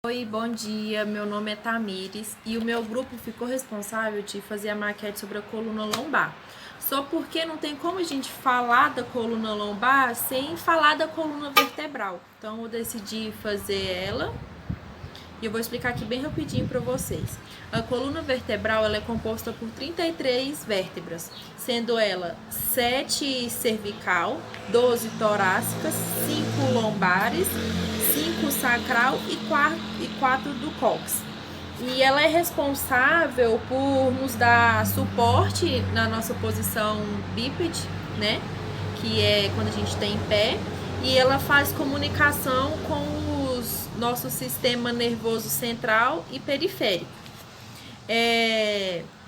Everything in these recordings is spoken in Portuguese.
Oi, bom dia. Meu nome é Tamires e o meu grupo ficou responsável de fazer a maquete sobre a coluna lombar. Só porque não tem como a gente falar da coluna lombar sem falar da coluna vertebral. Então eu decidi fazer ela e eu vou explicar aqui bem rapidinho para vocês. A coluna vertebral ela é composta por 33 vértebras, sendo ela 7 cervical, 12 torácicas, 5 lombares, 5 sacral e 4 do cóccix. E ela é responsável por nos dar suporte na nossa posição bípede, né? Que é quando a gente está em pé. E ela faz comunicação com o nosso sistema nervoso central e periférico.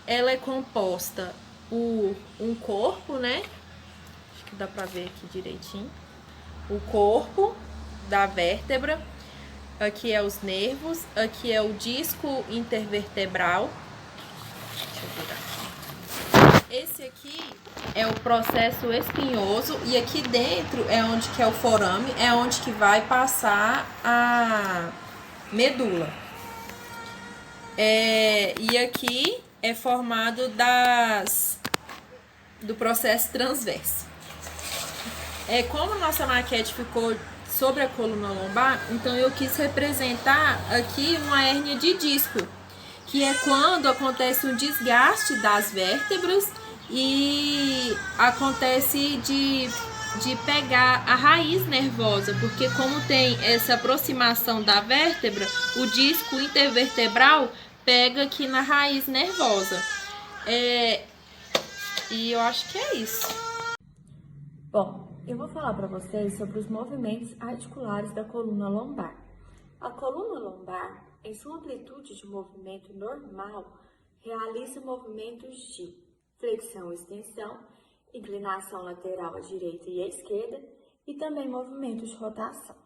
Ela é composta por um corpo, né? Acho que dá pra ver aqui direitinho. O corpo da vértebra. Aqui é os nervos. Aqui é o disco intervertebral. Deixa eu virar aqui. Esse aqui é o processo espinhoso e aqui dentro é onde que é o forame, é onde que vai passar a medula. E aqui é formado do processo transverso. Como a nossa maquete ficou sobre a coluna lombar, então eu quis representar aqui uma hérnia de disco, que é quando acontece um desgaste das vértebras e acontece de pegar a raiz nervosa, porque como tem essa aproximação da vértebra, o disco intervertebral pega aqui na raiz nervosa. E eu acho que é isso. Bom, eu vou falar para vocês sobre os movimentos articulares da coluna lombar. A coluna lombar, em sua amplitude de movimento normal, realiza movimentos de flexão e extensão, inclinação lateral à direita e à esquerda e também movimentos de rotação.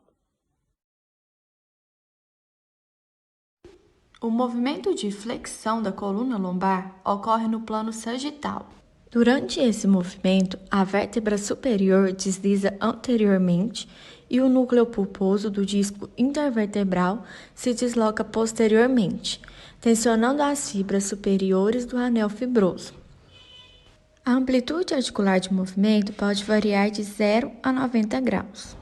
O movimento de flexão da coluna lombar ocorre no plano sagital. Durante esse movimento, a vértebra superior desliza anteriormente e o núcleo pulposo do disco intervertebral se desloca posteriormente, tensionando as fibras superiores do anel fibroso. A amplitude articular de movimento pode variar de 0 a 90 graus.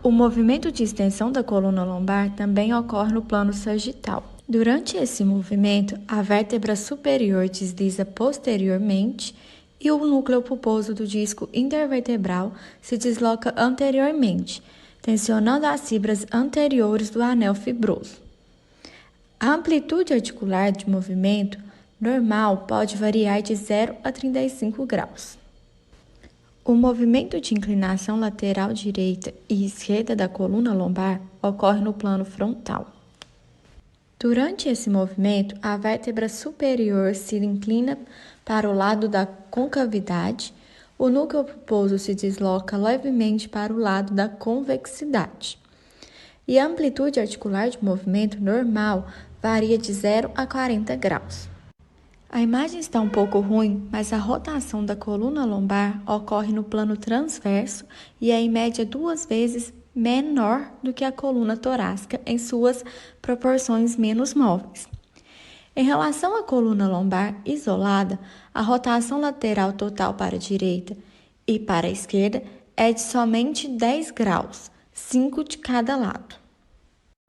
O movimento de extensão da coluna lombar também ocorre no plano sagital. Durante esse movimento, a vértebra superior desliza posteriormente e o núcleo pulposo do disco intervertebral se desloca anteriormente, tensionando as fibras anteriores do anel fibroso. A amplitude articular de movimento normal pode variar de 0 a 35 graus. O movimento de inclinação lateral direita e esquerda da coluna lombar ocorre no plano frontal. Durante esse movimento, a vértebra superior se inclina para o lado da concavidade, o núcleo pulposo se desloca levemente para o lado da convexidade. E a amplitude articular de movimento normal varia de 0 a 40 graus. A imagem está um pouco ruim, mas a rotação da coluna lombar ocorre no plano transverso e é em média 2 vezes menor do que a coluna torácica em suas proporções menos móveis. Em relação à coluna lombar isolada, a rotação lateral total para a direita e para a esquerda é de somente 10 graus, 5 de cada lado.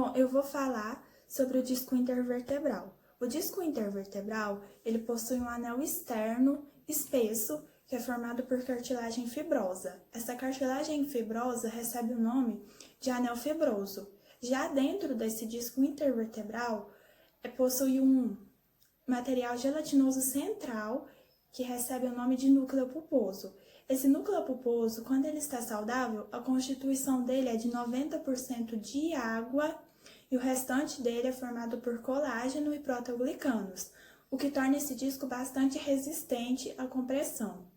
Bom, eu vou falar sobre o disco intervertebral. O disco intervertebral, ele possui um anel externo espesso, que é formado por cartilagem fibrosa. Essa cartilagem fibrosa recebe o nome de anel fibroso. Já dentro desse disco intervertebral, possui um material gelatinoso central, que recebe o nome de núcleo pulposo. Esse núcleo pulposo, quando ele está saudável, a constituição dele é de 90% de água e o restante dele é formado por colágeno e proteoglicanos, o que torna esse disco bastante resistente à compressão.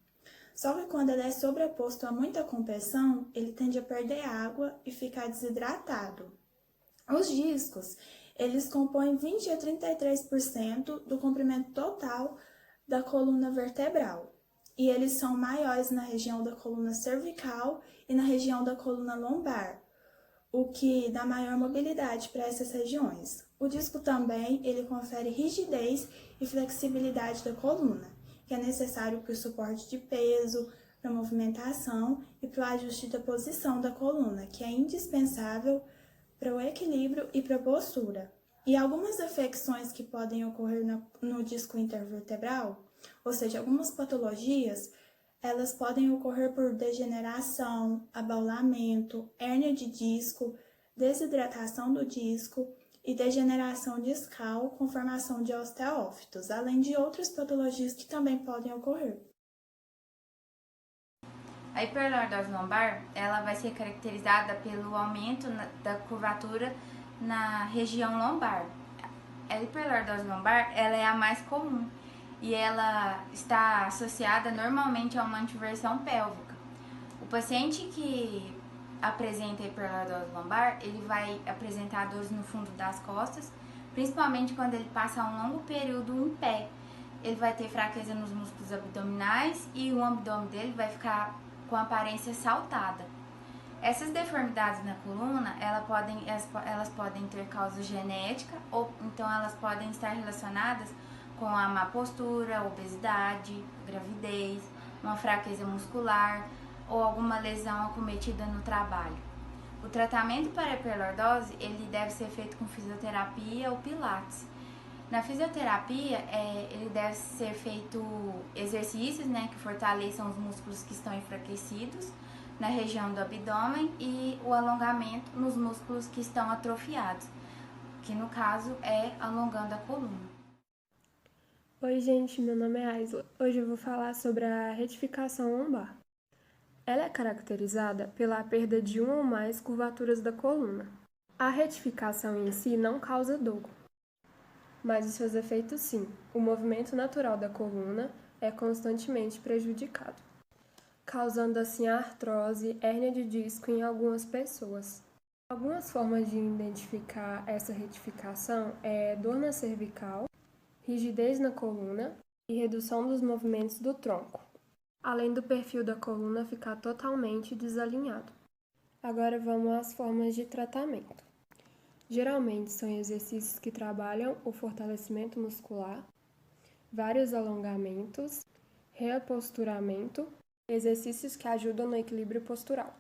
Só que quando ele é sobreposto a muita compressão, ele tende a perder água e ficar desidratado. Os discos, eles compõem 20 a 33% do comprimento total da coluna vertebral. E eles são maiores na região da coluna cervical e na região da coluna lombar. o que dá maior mobilidade para essas regiões. O disco também ele confere rigidez e flexibilidade da coluna, que é necessário para o suporte de peso, para a movimentação e para o ajuste da posição da coluna, que é indispensável para o equilíbrio e para a postura. E algumas afecções que podem ocorrer no disco intervertebral, ou seja, algumas patologias, elas podem ocorrer por degeneração, abaulamento, hérnia de disco, desidratação do disco e degeneração discal com formação de osteófitos, além de outras patologias que também podem ocorrer. A hiperlordose lombar, ela vai ser caracterizada pelo aumento da curvatura na região lombar. A hiperlordose lombar, ela é a mais comum e ela está associada normalmente a uma anteversão pélvica. O paciente que apresenta hiperlordose lombar, ele vai apresentar dores no fundo das costas, principalmente quando ele passa um longo período em pé. Ele vai ter fraqueza nos músculos abdominais e o abdômen dele vai ficar com aparência saltada. Essas deformidades na coluna, elas podem ter causa genética ou então elas podem estar relacionadas com a má postura, obesidade, gravidez, uma fraqueza muscular ou alguma lesão acometida no trabalho. O tratamento para a hiperlordose, ele deve ser feito com fisioterapia ou pilates. Na fisioterapia, ele deve ser feito exercícios, que fortaleçam os músculos que estão enfraquecidos na região do abdômen e o alongamento nos músculos que estão atrofiados, que no caso é alongando a coluna. Oi gente, meu nome é Aisla. Hoje eu vou falar sobre a retificação lombar. Ela é caracterizada pela perda de uma ou mais curvaturas da coluna. A retificação em si não causa dor, mas os seus efeitos sim. O movimento natural da coluna é constantemente prejudicado, causando assim artrose, hérnia de disco em algumas pessoas. Algumas formas de identificar essa retificação é dor na cervical, rigidez na coluna e redução dos movimentos do tronco, além do perfil da coluna ficar totalmente desalinhado. Agora vamos às formas de tratamento. Geralmente são exercícios que trabalham o fortalecimento muscular, vários alongamentos, reaposturamento, exercícios que ajudam no equilíbrio postural.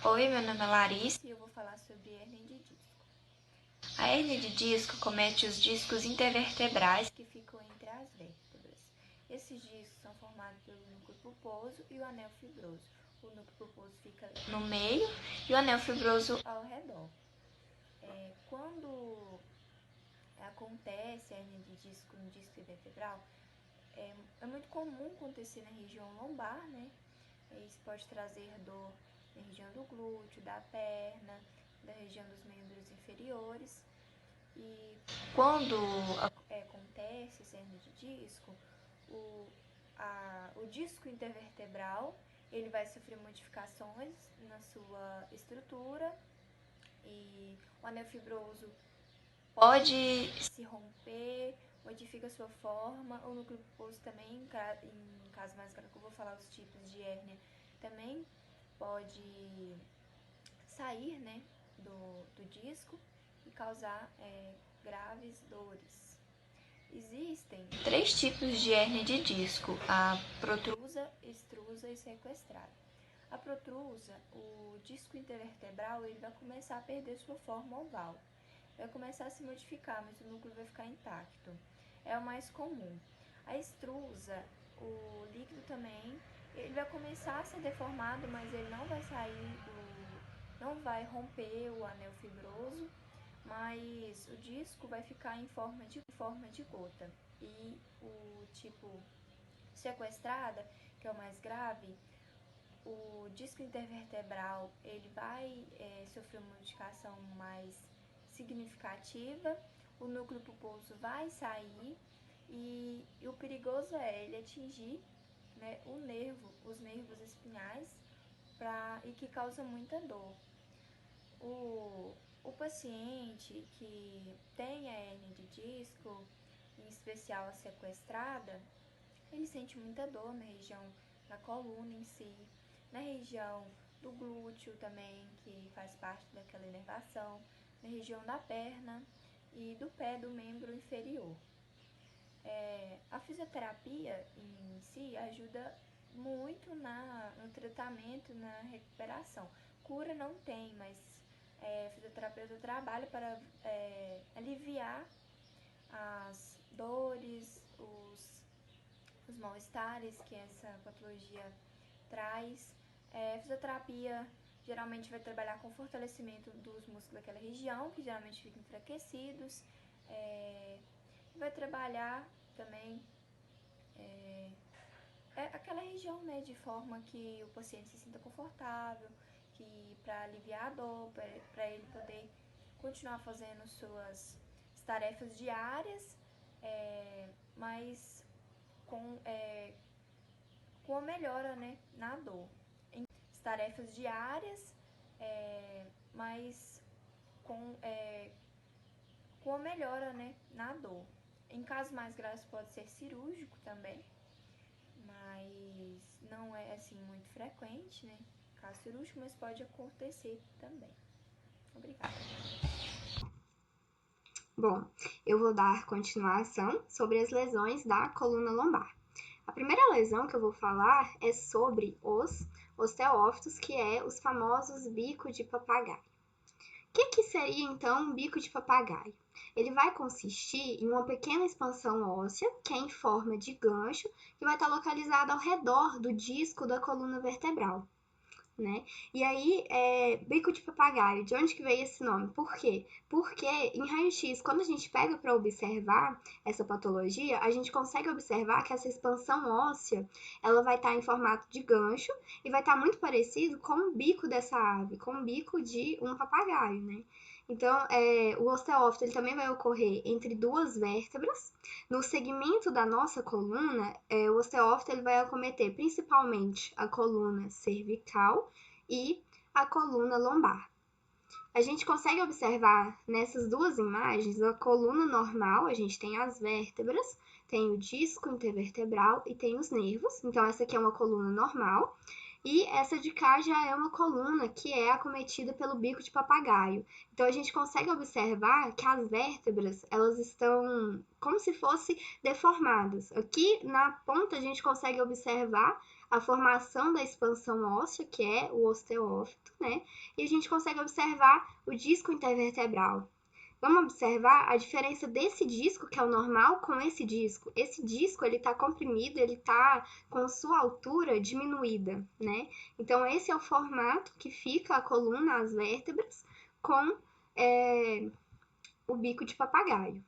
Oi, meu nome é Larissa e eu vou falar sobre hérnia de disco. A hérnia de disco comete os discos intervertebrais que ficam entre as vértebras. Esses discos são formados pelo núcleo pulposo e o anel fibroso. O núcleo pulposo fica no meio e o anel fibroso ao redor. Quando acontece a hérnia de disco no disco vertebral, é muito comum acontecer na região lombar, Isso pode trazer dor na região do glúteo, da perna, da região dos membros inferiores. E quando acontece essa hérnia de disco, o disco intervertebral ele vai sofrer modificações na sua estrutura e o anel fibroso pode se romper, modifica sua forma. O núcleo pulposo também, em caso mais grave, que eu vou falar os tipos de hérnia, também pode sair do disco e causar graves dores. Existem 3 tipos de hérnia de disco: a protrusa, extrusa e sequestrada. A protrusa, o disco intervertebral, ele vai começar a perder sua forma oval. Vai começar a se modificar, mas o núcleo vai ficar intacto. É o mais comum. A extrusa, o líquido também, ele vai começar a ser deformado, mas ele não vai não vai romper o anel fibroso, mas o disco vai ficar em forma de gota. E o tipo sequestrada, que é o mais grave, o disco intervertebral ele vai sofrer uma modificação mais significativa, o núcleo pulposo vai sair e o perigoso é ele atingir os nervos espinhais e que causa muita dor. O paciente que tem a hérnia de disco, em especial a sequestrada, ele sente muita dor na região da coluna em si, na região do glúteo também, que faz parte daquela inervação, na região da perna e do pé do membro inferior. A fisioterapia em si ajuda muito no tratamento, na recuperação. Cura não tem, mas o fisioterapeuta trabalha para aliviar as dores, os mal-estares que essa patologia traz. A fisioterapia geralmente vai trabalhar com fortalecimento dos músculos daquela região, que geralmente ficam enfraquecidos. Vai trabalhar também aquela região, né, de forma que o paciente se sinta confortável, que para aliviar a dor, para ele poder continuar fazendo suas tarefas diárias, mas com a melhora, né, na dor. Tarefas diárias, mas com a melhora, né, na dor. Em casos mais graves pode ser cirúrgico também, mas não é assim muito frequente, né, caso cirúrgico, mas pode acontecer também. Obrigada. Bom, eu vou dar continuação sobre as lesões da coluna lombar. A primeira lesão que eu vou falar é sobre os osteófitos, que é os famosos bico de papagaio. O que seria, então, um bico de papagaio? Ele vai consistir em uma pequena expansão óssea, que é em forma de gancho, que vai estar localizada ao redor do disco da coluna vertebral, né? E aí, bico de papagaio, de onde que veio esse nome? Por quê? Porque em raio-x, quando a gente pega para observar essa patologia, a gente consegue observar que essa expansão óssea, ela vai estar em formato de gancho e vai estar muito parecido com o bico dessa ave, com o bico de um papagaio, né? Então, o osteófito ele também vai ocorrer entre duas vértebras. No segmento da nossa coluna, o osteófito ele vai acometer principalmente a coluna cervical e a coluna lombar. A gente consegue observar nessas duas imagens a coluna normal, a gente tem as vértebras, tem o disco intervertebral e tem os nervos. Então, essa aqui é uma coluna normal. E essa de cá já é uma coluna que é acometida pelo bico de papagaio. Então, a gente consegue observar que as vértebras, elas estão como se fossem deformadas. Aqui na ponta, a gente consegue observar a formação da expansão óssea, que é o osteófito, né? E a gente consegue observar o disco intervertebral. Vamos observar a diferença desse disco, que é o normal, com esse disco. Esse disco, ele tá comprimido, ele tá com sua altura diminuída, né? Então, esse é o formato que fica a coluna, as vértebras, com o bico de papagaio.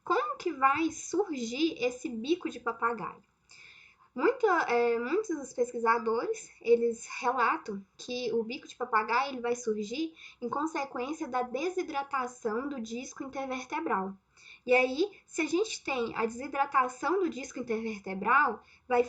Como que vai surgir esse bico de papagaio? Muitos dos pesquisadores, eles relatam que o bico de papagaio ele vai surgir em consequência da desidratação do disco intervertebral. E aí, se a gente tem a desidratação do disco intervertebral, vai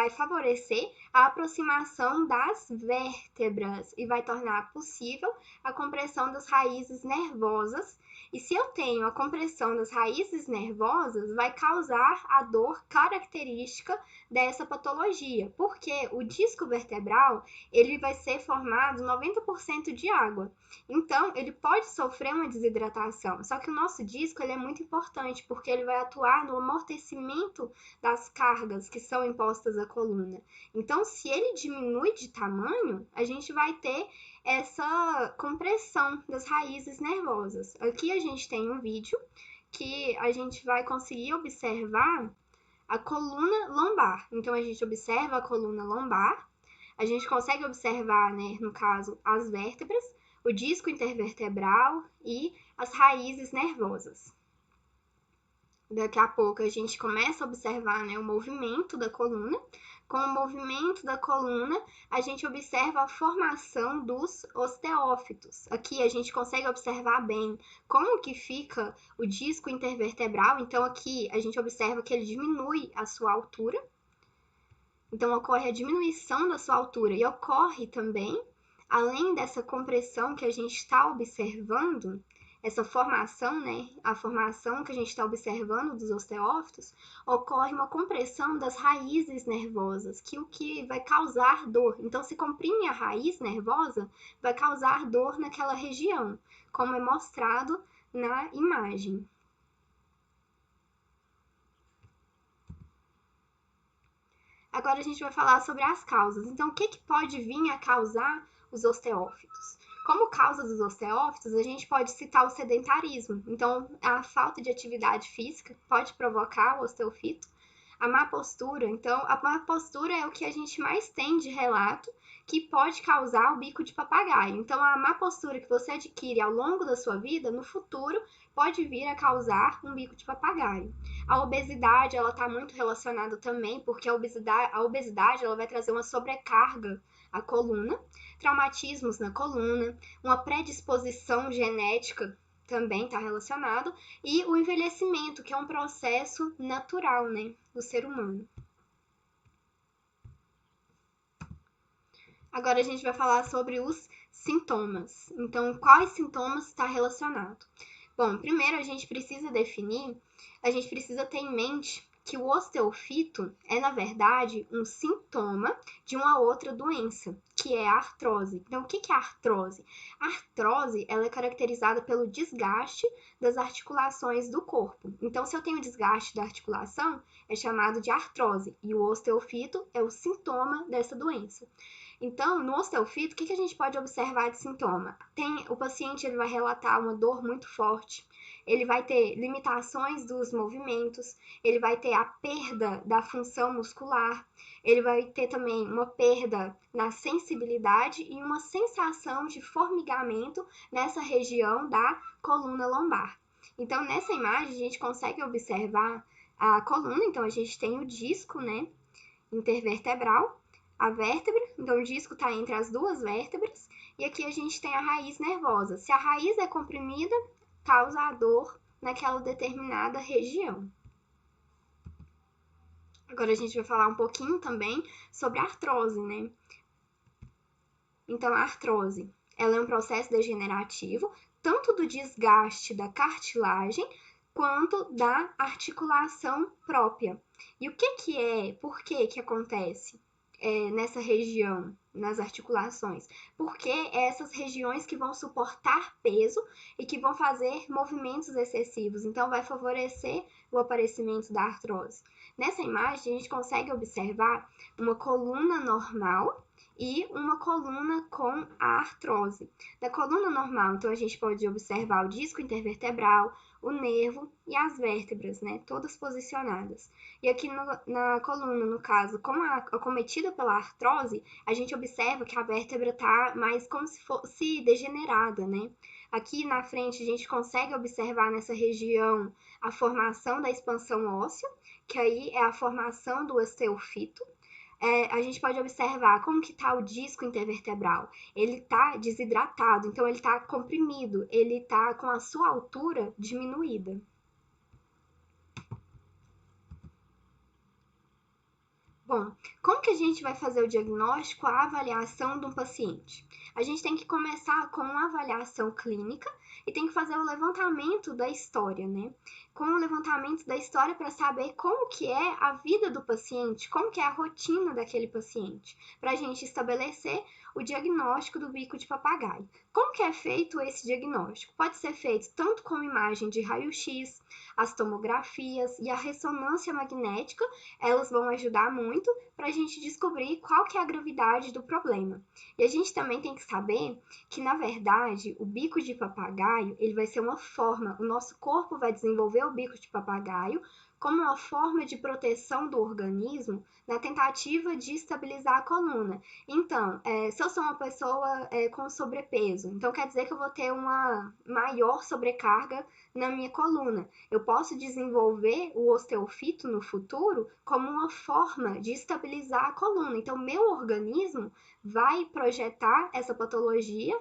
favorecer a aproximação das vértebras e vai tornar possível a compressão das raízes nervosas. E se eu tenho a compressão das raízes nervosas, vai causar a dor característica dessa patologia, porque o disco vertebral ele vai ser formado 90% de água. Então, ele pode sofrer uma desidratação. Só que o nosso disco ele é muito importante, porque ele vai atuar no amortecimento das cargas que são impostas à coluna. Então, se ele diminui de tamanho, a gente vai ter essa compressão das raízes nervosas. Aqui a gente tem um vídeo que a gente vai conseguir observar a coluna lombar. Então, a gente observa a coluna lombar, a gente consegue observar, né, no caso, as vértebras, o disco intervertebral e as raízes nervosas. Daqui a pouco a gente começa a observar, né, o movimento da coluna. Com o movimento da coluna, a gente observa a formação dos osteófitos. Aqui a gente consegue observar bem como que fica o disco intervertebral. Então, aqui a gente observa que ele diminui a sua altura. Então, ocorre a diminuição da sua altura e ocorre também, além dessa compressão que a gente está observando, essa formação, né, a formação que a gente está observando dos osteófitos, ocorre uma compressão das raízes nervosas, o que vai causar dor. Então, se comprime a raiz nervosa, vai causar dor naquela região, como é mostrado na imagem. Agora a gente vai falar sobre as causas. Então, o que pode vir a causar os osteófitos? Como causa dos osteófitos, a gente pode citar o sedentarismo. Então, a falta de atividade física pode provocar o osteofito. A má postura. Então, a má postura é o que a gente mais tem de relato que pode causar o bico de papagaio. Então, a má postura que você adquire ao longo da sua vida, no futuro, pode vir a causar um bico de papagaio. A obesidade, ela está muito relacionada também, porque a obesidade ela vai trazer uma sobrecarga à coluna, traumatismos na coluna, uma predisposição genética também está relacionado, e o envelhecimento, que é um processo natural, né, do ser humano. Agora a gente vai falar sobre os sintomas. Então, quais sintomas está relacionado? Bom, primeiro a gente precisa ter em mente que o osteofito é, na verdade, um sintoma de uma outra doença, que é a artrose. Então, o que é a artrose? A artrose, ela é caracterizada pelo desgaste das articulações do corpo. Então, se eu tenho desgaste da articulação, é chamado de artrose, e o osteofito é o sintoma dessa doença. Então, no osteofito, o que a gente pode observar de sintoma? O paciente ele vai relatar uma dor muito forte, ele vai ter limitações dos movimentos, ele vai ter a perda da função muscular, ele vai ter também uma perda na sensibilidade e uma sensação de formigamento nessa região da coluna lombar. Então, nessa imagem, a gente consegue observar a coluna, então a gente tem o disco, né, intervertebral, a vértebra, então o disco está entre as duas vértebras, e aqui a gente tem a raiz nervosa. Se a raiz é comprimida, causa a dor naquela determinada região. Agora a gente vai falar um pouquinho também sobre a artrose, né? Então, a artrose, ela é um processo degenerativo, tanto do desgaste da cartilagem, quanto da articulação própria. E o que é, por que acontece nessa região, nas articulações? Porque essas regiões que vão suportar peso e que vão fazer movimentos excessivos, então vai favorecer o aparecimento da artrose. Nessa imagem, a gente consegue observar uma coluna normal e uma coluna com a artrose. Da coluna normal, então, a gente pode observar o disco intervertebral, o nervo e as vértebras, né, todas posicionadas. E aqui na coluna, no caso, como acometida pela artrose, a gente observa que a vértebra está mais como se fosse degenerada, né? Aqui na frente, a gente consegue observar nessa região a formação da expansão óssea, que aí é a formação do osteofito. A gente pode observar como que está o disco intervertebral. Ele está desidratado, então ele está comprimido, ele está com a sua altura diminuída. Bom, como que a gente vai fazer o diagnóstico, a avaliação de um paciente? A gente tem que começar com uma avaliação clínica e tem que fazer o levantamento da história, né? Com o levantamento da história para saber como que é a vida do paciente, como que é a rotina daquele paciente, para a gente estabelecer o diagnóstico do bico de papagaio. Como que é feito esse diagnóstico? Pode ser feito tanto com imagem de raio-x, as tomografias e a ressonância magnética, elas vão ajudar muito para a gente descobrir qual que é a gravidade do problema. E a gente também tem que saber que, na verdade, o bico de papagaio, ele vai ser uma forma, o nosso corpo vai desenvolver o bico de papagaio como uma forma de proteção do organismo na tentativa de estabilizar a coluna. Então, se eu sou uma pessoa com sobrepeso, então quer dizer que eu vou ter uma maior sobrecarga na minha coluna. Eu posso desenvolver o osteofito no futuro como uma forma de estabilizar a coluna. Então, meu organismo vai projetar essa patologia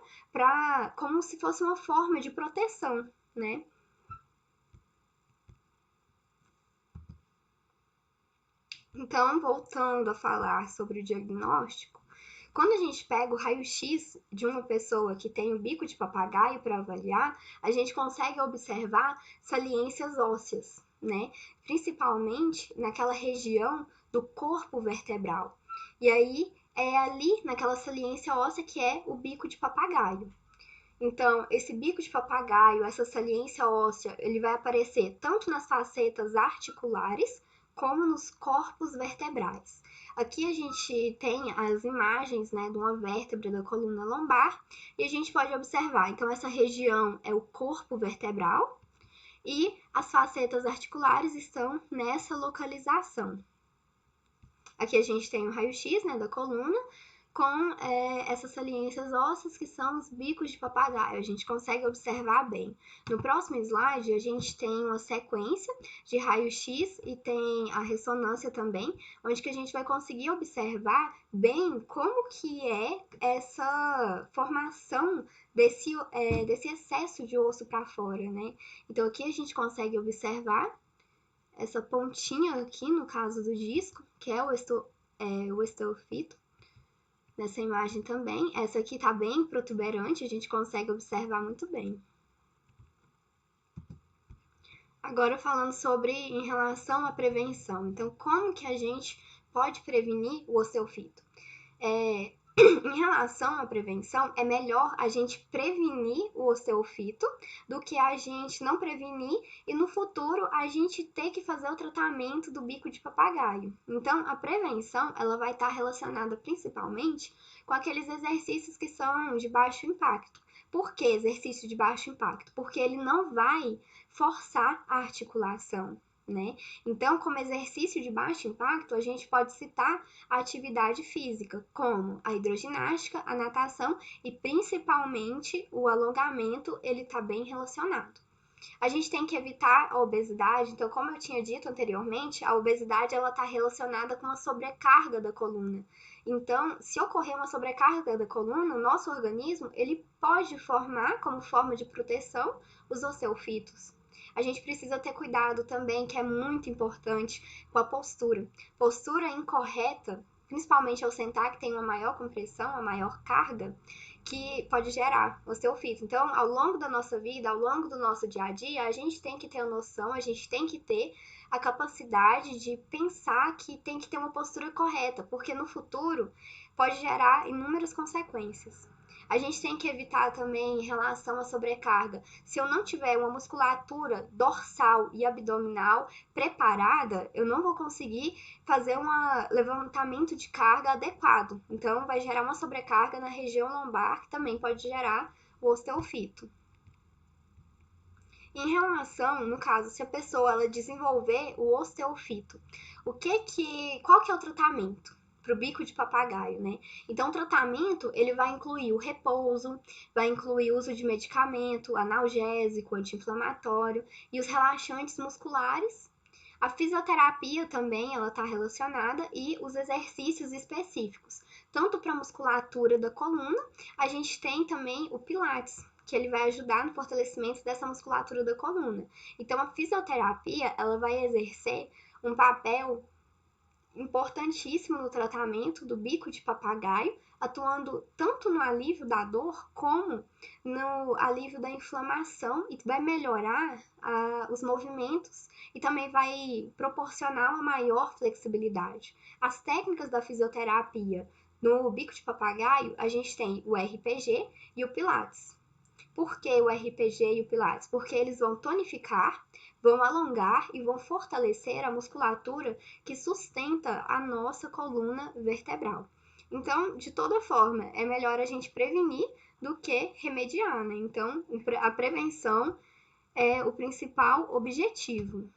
como se fosse uma forma de proteção, né? Então, voltando a falar sobre o diagnóstico, Quando a gente pega o raio-x de uma pessoa que tem o bico de papagaio para avaliar, a gente consegue observar saliências ósseas, né? Principalmente naquela região do corpo vertebral. E aí é ali, naquela saliência óssea, que é o bico de papagaio. Então, esse bico de papagaio, essa saliência óssea, ele vai aparecer tanto nas facetas articulares como nos corpos vertebrais. Aqui a gente tem as imagens, né, de uma vértebra da coluna lombar e a gente pode observar. Então, essa região é o corpo vertebral e as facetas articulares estão nessa localização. Aqui a gente tem o raio-x, né, da coluna, com essas saliências ósseas que são os bicos de papagaio. A gente consegue observar bem. No próximo slide, a gente tem uma sequência de raio-x e tem a ressonância também, onde que a gente vai conseguir observar bem como que é essa formação desse excesso de osso para fora, né? Então, aqui a gente consegue observar essa pontinha aqui, no caso do disco, que é o osteofito. Nessa imagem também, essa aqui tá bem protuberante, a gente consegue observar muito bem. Agora falando sobre em relação à prevenção. Então, como que a gente pode prevenir o osteofito? Em relação à prevenção, é melhor a gente prevenir o osteofito do que a gente não prevenir e no futuro a gente ter que fazer o tratamento do bico de papagaio. Então, a prevenção ela vai estar relacionada principalmente com aqueles exercícios que são de baixo impacto. Por que exercício de baixo impacto? Porque ele não vai forçar a articulação, né? Então, como exercício de baixo impacto, a gente pode citar a atividade física, como a hidroginástica, a natação e principalmente o alongamento, ele está bem relacionado. A gente tem que evitar a obesidade, então, como eu tinha dito anteriormente, a obesidade ela está relacionada com a sobrecarga da coluna. Então, se ocorrer uma sobrecarga da coluna, o nosso organismo ele pode formar, como forma de proteção, os osteofitos. A gente precisa ter cuidado também, que é muito importante, com a postura. Postura incorreta, principalmente ao sentar, que tem uma maior compressão, uma maior carga, que pode gerar osteofito. Então, ao longo da nossa vida, ao longo do nosso dia a dia, a gente tem que ter a noção, a gente tem que ter a capacidade de pensar que tem que ter uma postura correta, porque no futuro pode gerar inúmeras consequências. A gente tem que evitar também em relação à sobrecarga. Se eu não tiver uma musculatura dorsal e abdominal preparada, eu não vou conseguir fazer um levantamento de carga adequado. Então, vai gerar uma sobrecarga na região lombar, que também pode gerar o osteofito. Em relação, no caso, se a pessoa ela desenvolver o osteofito, qual que é o tratamento para o bico de papagaio, né? Então, o tratamento, ele vai incluir o repouso, vai incluir o uso de medicamento, analgésico, anti-inflamatório e os relaxantes musculares. A fisioterapia também, ela está relacionada e os exercícios específicos. Tanto para a musculatura da coluna, a gente tem também o Pilates, que ele vai ajudar no fortalecimento dessa musculatura da coluna. Então, a fisioterapia, ela vai exercer um papel importantíssimo no tratamento do bico de papagaio, atuando tanto no alívio da dor como no alívio da inflamação e vai melhorar os movimentos e também vai proporcionar uma maior flexibilidade. As técnicas da fisioterapia no bico de papagaio, a gente tem o RPG e o Pilates. Por que o RPG e o Pilates? Porque eles vão tonificar, vão alongar e vão fortalecer a musculatura que sustenta a nossa coluna vertebral. Então, de toda forma, é melhor a gente prevenir do que remediar, né? Então, a prevenção é o principal objetivo.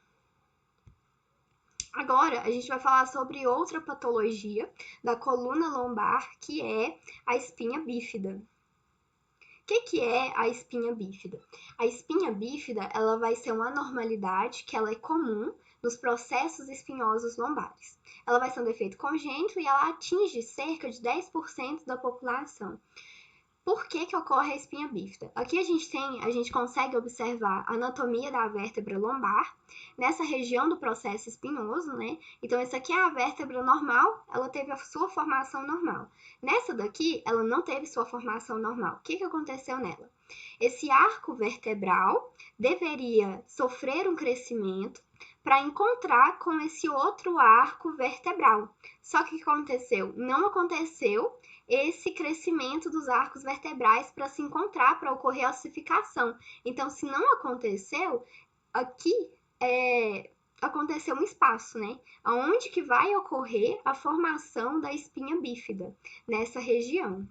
Agora, a gente vai falar sobre outra patologia da coluna lombar, que é a espinha bífida. O que é a espinha bífida? A espinha bífida, ela vai ser uma anormalidade que ela é comum nos processos espinhosos lombares. Ela vai ser um defeito congênito e ela atinge cerca de 10% da população. Por que ocorre a espinha bífida? Aqui a gente consegue observar a anatomia da vértebra lombar, nessa região do processo espinhoso, né? Então, essa aqui é a vértebra normal, ela teve a sua formação normal. Nessa daqui, ela não teve sua formação normal. O que aconteceu nela? Esse arco vertebral deveria sofrer um crescimento para encontrar com esse outro arco vertebral. Só que o que aconteceu? Não aconteceu esse crescimento dos arcos vertebrais para se encontrar, para ocorrer a ossificação. Então, se não aconteceu, aqui aconteceu um espaço, né? Onde que vai ocorrer a formação da espinha bífida? Nessa região.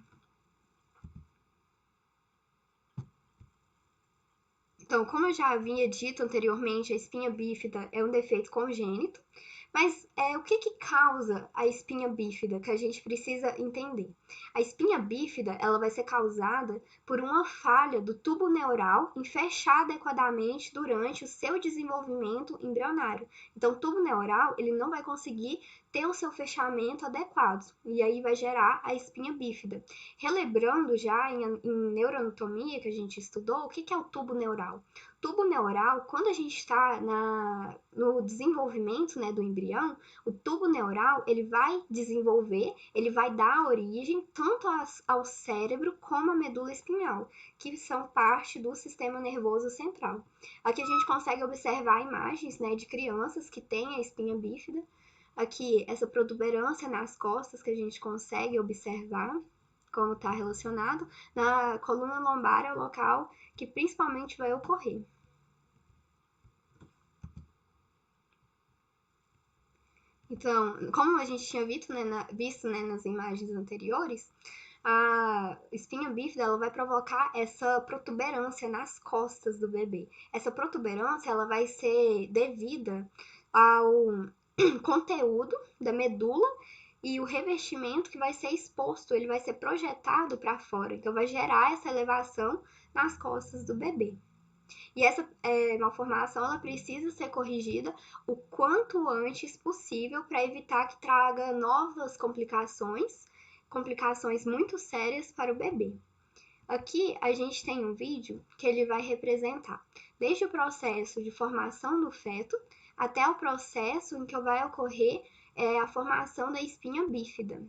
Então, como eu já havia dito anteriormente, a espinha bífida é um defeito congênito, mas o que causa a espinha bífida que a gente precisa entender? A espinha bífida ela vai ser causada por uma falha do tubo neural em fechar adequadamente durante o seu desenvolvimento embrionário. Então, o tubo neural ele não vai conseguir ter o seu fechamento adequado, e aí vai gerar a espinha bífida. Relembrando já em neuroanatomia que a gente estudou, o que é o tubo neural? Tubo neural, quando a gente está no desenvolvimento, né, do embrião, o tubo neural ele vai desenvolver, ele vai dar origem tanto ao cérebro como à medula espinhal, que são parte do sistema nervoso central. Aqui a gente consegue observar imagens, né, de crianças que têm a espinha bífida. Aqui, essa protuberância nas costas que a gente consegue observar como está relacionado. Na coluna lombar é o local que principalmente vai ocorrer. Então, como a gente tinha visto, né, nas imagens anteriores, a espinha bífida ela vai provocar essa protuberância nas costas do bebê. Essa protuberância ela vai ser devida ao conteúdo da medula e o revestimento que vai ser exposto, ele vai ser projetado para fora, então vai gerar essa elevação nas costas do bebê. E essa malformação ela precisa ser corrigida o quanto antes possível para evitar que traga novas complicações muito sérias para o bebê. Aqui a gente tem um vídeo que ele vai representar desde o processo de formação do feto até o processo em que vai ocorrer a formação da espinha bífida.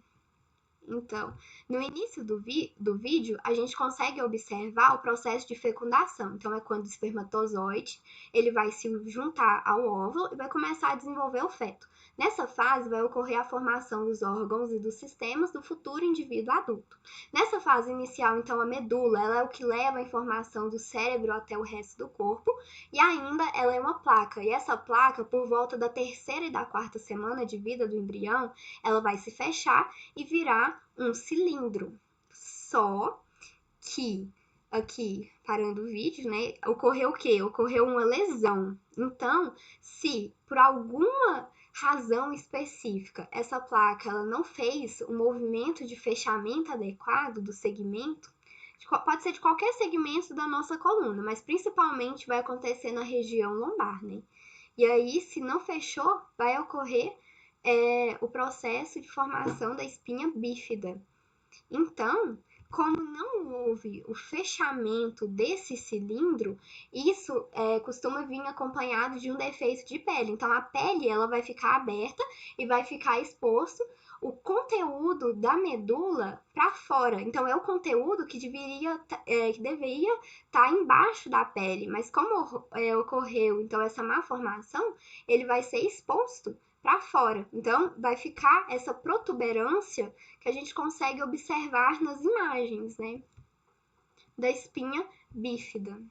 Então, no início do vídeo, a gente consegue observar o processo de fecundação. Então, é quando o espermatozoide ele vai se juntar ao óvulo e vai começar a desenvolver o feto. Nessa fase, vai ocorrer a formação dos órgãos e dos sistemas do futuro indivíduo adulto. Nessa fase inicial, então, a medula ela é o que leva a informação do cérebro até o resto do corpo e ainda ela é uma placa. E essa placa, por volta da 3ª e da 4ª semana de vida do embrião, ela vai se fechar e virar um cilindro. Só que aqui, parando o vídeo, né, ocorreu o quê? Ocorreu uma lesão. Então, se por alguma razão específica essa placa ela não fez o movimento de fechamento adequado do segmento, pode ser de qualquer segmento da nossa coluna, mas principalmente vai acontecer na região lombar, né? E aí, se não fechou, vai ocorrer o processo de formação da espinha bífida. Então, como não houve o fechamento desse cilindro, isso costuma vir acompanhado de um defeito de pele. Então, a pele ela vai ficar aberta e vai ficar exposto o conteúdo da medula para fora. Então, é o conteúdo que deveria estar embaixo da pele, mas como ocorreu então essa malformação, ele vai ser exposto para fora. Então, vai ficar essa protuberância que a gente consegue observar nas imagens, né, da espinha bífida.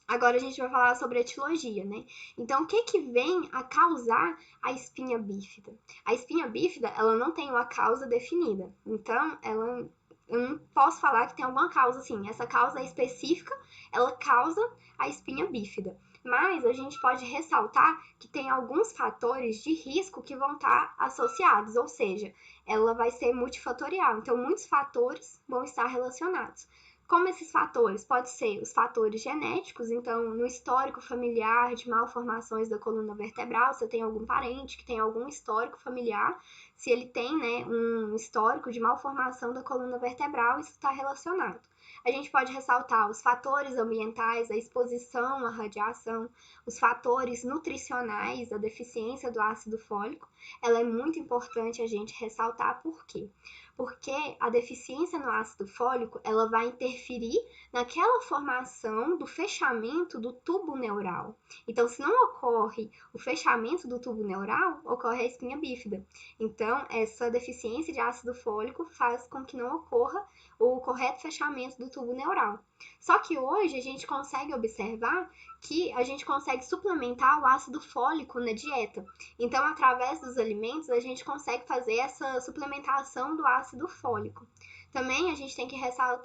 Agora a gente vai falar sobre a etiologia, né? Então, o que vem a causar a espinha bífida? A espinha bífida, ela não tem uma causa definida. Então, eu não posso falar que tem alguma causa assim. Essa causa específica, ela causa a espinha bífida. Mas a gente pode ressaltar que tem alguns fatores de risco que vão estar associados, ou seja, ela vai ser multifatorial. Então, muitos fatores vão estar relacionados. Como esses fatores? Pode ser os fatores genéticos, então no histórico familiar de malformações da coluna vertebral, você tem algum parente que tem algum histórico familiar se ele tem, né, um histórico de malformação da coluna vertebral, isso está relacionado. A gente pode ressaltar os fatores ambientais, a exposição à radiação, os fatores nutricionais, a deficiência do ácido fólico. Ela é muito importante a gente ressaltar por quê? Porque a deficiência no ácido fólico, ela vai interferir naquela formação do fechamento do tubo neural. Então, se não ocorre o fechamento do tubo neural, ocorre a espinha bífida. Então, essa deficiência de ácido fólico faz com que não ocorra o correto fechamento do tubo neural. Só que hoje a gente consegue observar que a gente consegue suplementar o ácido fólico na dieta. Então, através dos alimentos, a gente consegue fazer essa suplementação do ácido fólico. Também a gente tem que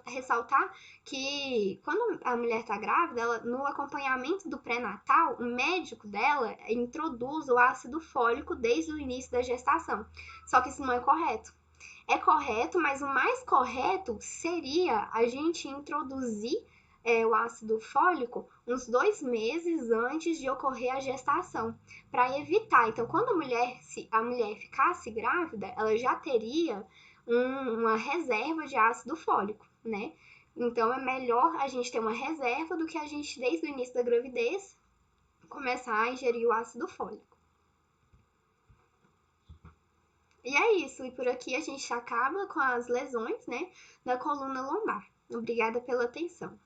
ressaltar que quando a mulher está grávida, ela, no acompanhamento do pré-natal, o médico dela introduz o ácido fólico desde o início da gestação. Só que isso não é correto. É correto, mas o mais correto seria a gente introduzir o ácido fólico uns 2 meses antes de ocorrer a gestação, para evitar. Então, quando a mulher ficasse grávida, ela já teria uma reserva de ácido fólico, né? Então, é melhor a gente ter uma reserva do que a gente, desde o início da gravidez, começar a ingerir o ácido fólico. E é isso, e por aqui a gente acaba com as lesões, né, da coluna lombar. Obrigada pela atenção.